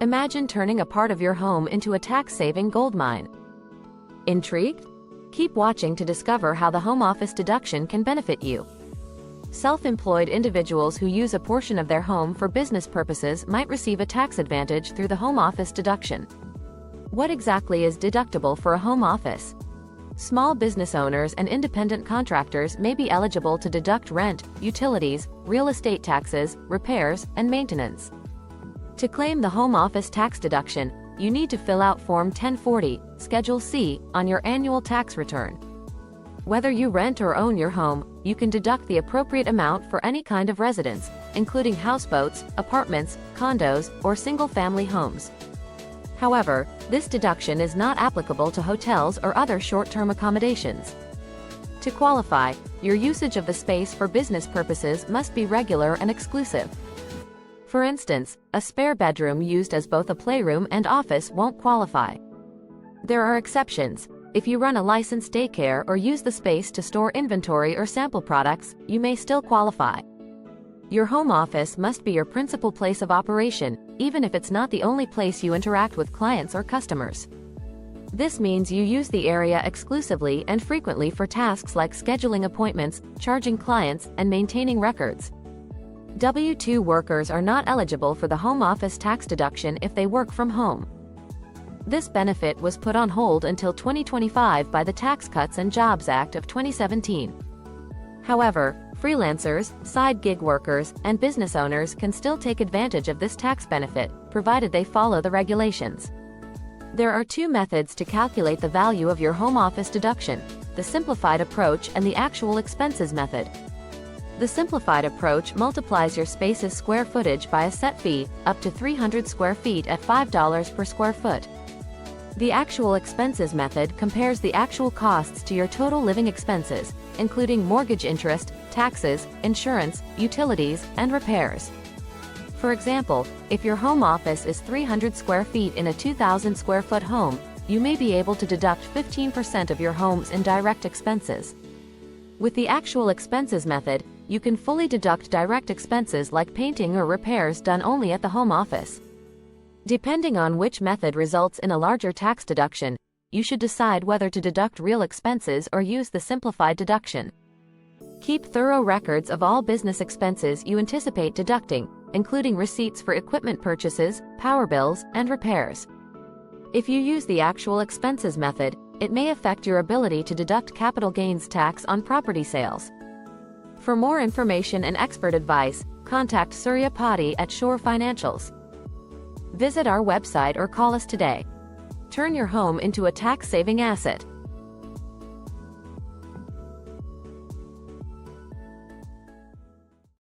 Imagine turning a part of your home into a tax-saving gold mine. Intrigued? Keep watching to discover how the home office deduction can benefit you. Self-employed individuals who use a portion of their home for business purposes might receive a tax advantage through the home office deduction. What exactly is deductible for a home office? Small business owners and independent contractors may be eligible to deduct rent, utilities, real estate taxes, repairs, and maintenance. To claim the home office tax deduction, you need to fill out Form 1040, Schedule C, on your annual tax return. Whether you rent or own your home, you can deduct the appropriate amount for any kind of residence, including houseboats, apartments, condos, or single-family homes. However, this deduction is not applicable to hotels or other short-term accommodations. To qualify, your usage of the space for business purposes must be regular and exclusive. For instance, a spare bedroom used as both a playroom and office won't qualify. There are exceptions. If you run a licensed daycare or use the space to store inventory or sample products, you may still qualify. Your home office must be your principal place of operation, even if it's not the only place you interact with clients or customers. This means you use the area exclusively and frequently for tasks like scheduling appointments, charging clients, and maintaining records. W-2 workers are not eligible for the home office tax deduction if they work from home. This benefit was put on hold until 2025 by the Tax Cuts and Jobs Act of 2017. However, freelancers, side gig workers, and business owners can still take advantage of this tax benefit, provided they follow the regulations. There are two methods to calculate the value of your home office deduction: the simplified approach and the actual expenses method. The simplified approach multiplies your space's square footage by a set fee, up to 300 square feet at $5 per square foot. The actual expenses method compares the actual costs to your total living expenses, including mortgage interest, taxes, insurance, utilities, and repairs. For example, if your home office is 300 square feet in a 2,000 square foot home, you may be able to deduct 15% of your home's indirect expenses. With the actual expenses method, you can fully deduct direct expenses like painting or repairs done only at the home office. Depending on which method results in a larger tax deduction, you should decide whether to deduct real expenses or use the simplified deduction. Keep thorough records of all business expenses you anticipate deducting, including receipts for equipment purchases, power bills, and repairs. If you use the actual expenses method, it may affect your ability to deduct capital gains tax on property sales. For more information and expert advice, contact Surya Pati at Shore Financials. Visit our website or call us today. Turn your home into a tax-saving asset.